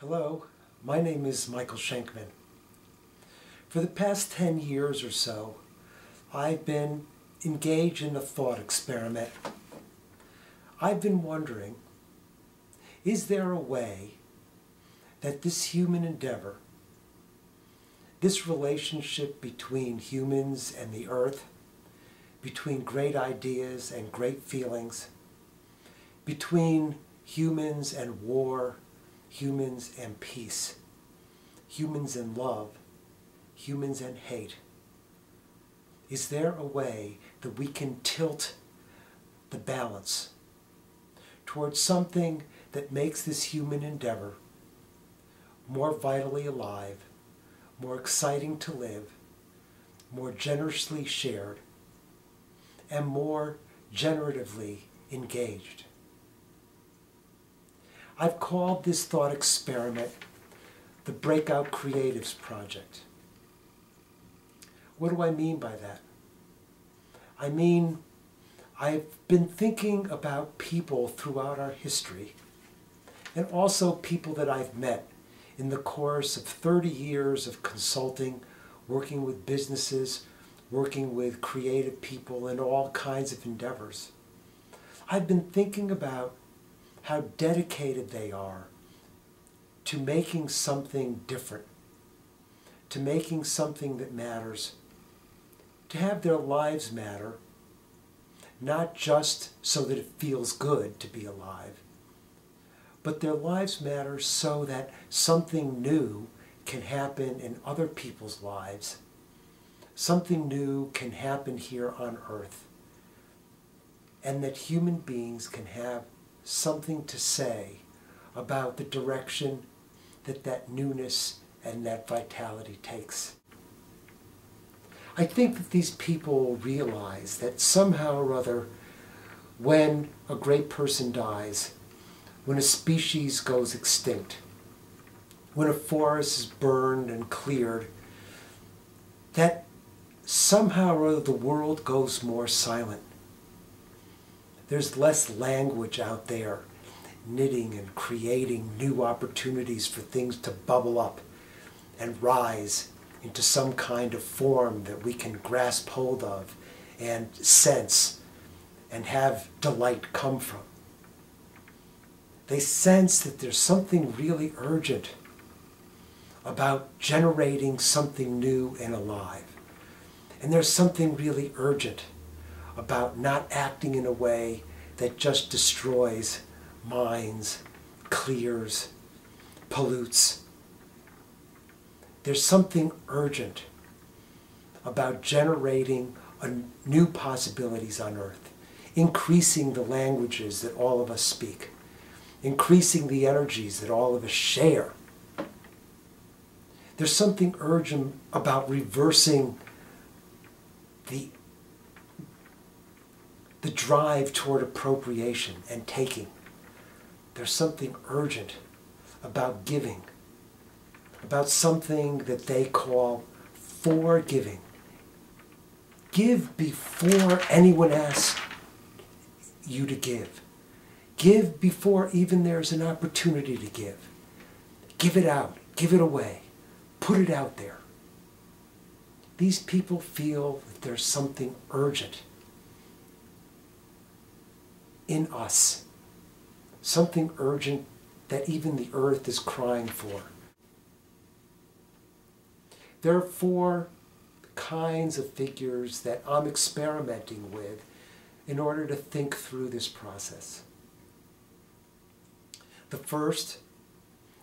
Hello, my name is Michael Schenkman. For the past 10 years or so, I've been engaged in a thought experiment. I've been wondering, is there a way that this human endeavor, this relationship between humans and the earth, between great ideas and great feelings, between humans and war, humans and peace, humans and love, humans and hate. Is there a way that we can tilt the balance towards something that makes this human endeavor more vitally alive, more exciting to live, more generously shared, and more generatively engaged? I've called this thought experiment the Breakout Creatives Project. What do I mean by that? I mean, I've been thinking about people throughout our history, and also people that I've met in the course of 30 years of consulting, working with businesses, working with creative people in all kinds of endeavors. I've been thinking about how dedicated they are to making something different, to making something that matters, to have their lives matter, not just so that it feels good to be alive, but their lives matter so that something new can happen in other people's lives. Something new can happen here on earth, and that human beings can have something to say about the direction that that newness and that vitality takes. I think that these people realize that somehow or other, when a great person dies, when a species goes extinct, when a forest is burned and cleared, that somehow or other the world goes more silent. There's less language out there knitting and creating new opportunities for things to bubble up and rise into some kind of form that we can grasp hold of and sense and have delight come from. They sense that there's something really urgent about generating something new and alive. And there's something really urgent about not acting in a way that just destroys, mines, clears, pollutes. There's something urgent about generating new possibilities on earth, increasing the languages that all of us speak, increasing the energies that all of us share. There's something urgent about reversing the drive toward appropriation and taking. There's something urgent about giving, about something that they call forgiving. Give before anyone asks you to give. Give before even there's an opportunity to give. Give it out. Give it away. Put it out there. These people feel that there's something urgent in us, something urgent that even the earth is crying for. There are 4 kinds of figures that I'm experimenting with in order to think through this process. The first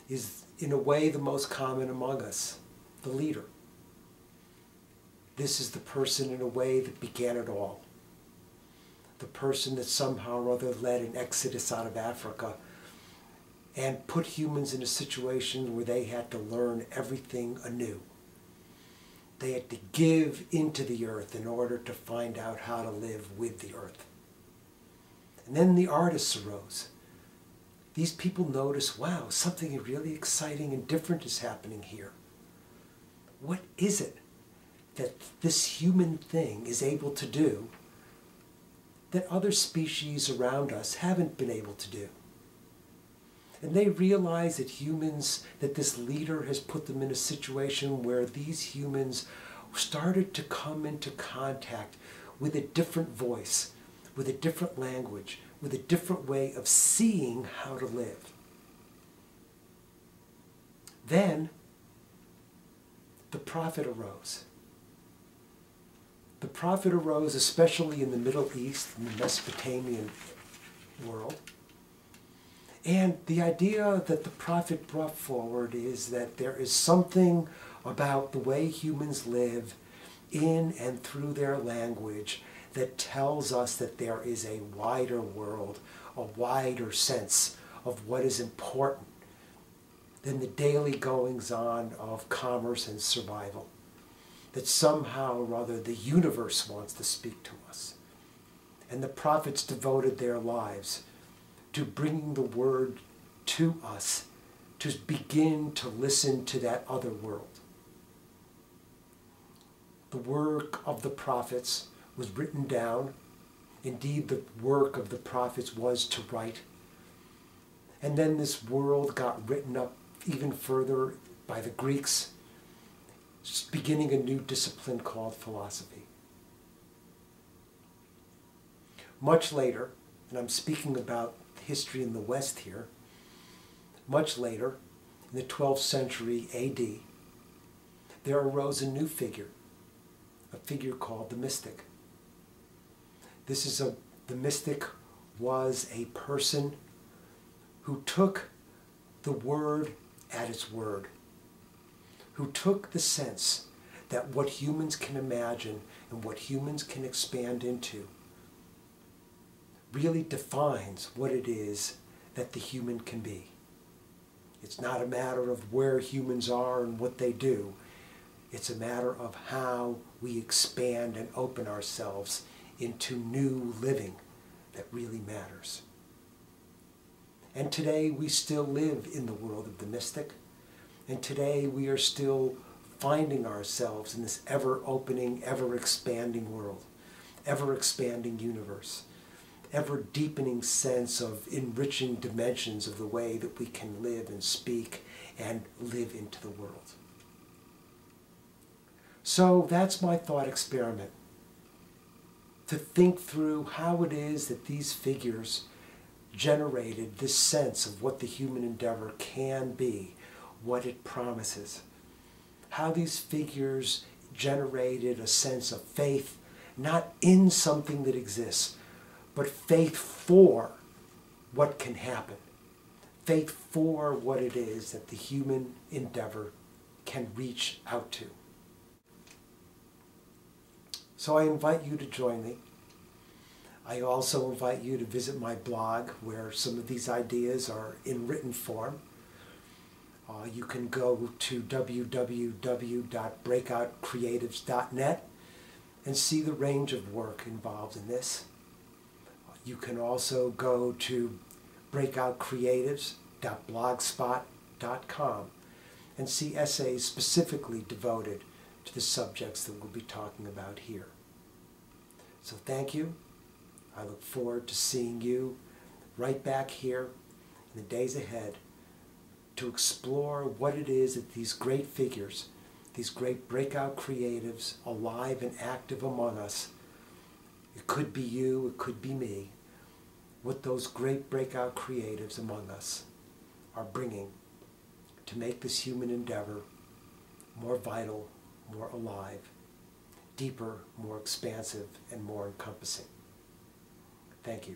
is, in a way, the most common among us, the leader. This is the person, in a way, that began it all. The person that somehow or other led an exodus out of Africa and put humans in a situation where they had to learn everything anew. They had to give into the earth in order to find out how to live with the earth. And then the artists arose. These people noticed, wow, something really exciting and different is happening here. What is it that this human thing is able to do that other species around us haven't been able to do? And they realize that this leader has put them in a situation where these humans started to come into contact with a different voice, with a different language, with a different way of seeing how to live. Then the prophet arose. The prophet arose, especially in the Middle East, in the Mesopotamian world. And the idea that the prophet brought forward is that there is something about the way humans live in and through their language that tells us that there is a wider world, a wider sense of what is important than the daily goings-on of commerce and survival. That somehow or other the universe wants to speak to us. And the prophets devoted their lives to bringing the word to us, to begin to listen to that other world. The work of the prophets was written down. Indeed, the work of the prophets was to write. And then this world got written up even further by the Greeks, beginning a new discipline called philosophy. Much later, and I'm speaking about history in the West here, much later, in the 12th century AD, there arose a new figure, a figure called the mystic. The mystic was a person who took the word at its word, who took the sense that what humans can imagine and what humans can expand into really defines what it is that the human can be. It's not a matter of where humans are and what they do. It's a matter of how we expand and open ourselves into new living that really matters. And today we still live in the world of the mystic. And today we are still finding ourselves in this ever-opening, ever-expanding world, ever-expanding universe, ever-deepening sense of enriching dimensions of the way that we can live and speak and live into the world. So that's my thought experiment, to think through how it is that these figures generated this sense of what the human endeavor can be, what it promises. How these figures generated a sense of faith, not in something that exists, but faith for what can happen. Faith for what it is that the human endeavor can reach out to. So I invite you to join me. I also invite you to visit my blog where some of these ideas are in written form. You can go to www.breakoutcreatives.net and see the range of work involved in this. You can also go to breakoutcreatives.blogspot.com and see essays specifically devoted to the subjects that we'll be talking about here. So thank you. I look forward to seeing you right back here in the days ahead to explore what it is that these great figures, these great breakout creatives alive and active among us, it could be you, it could be me, what those great breakout creatives among us are bringing to make this human endeavor more vital, more alive, deeper, more expansive, and more encompassing. Thank you.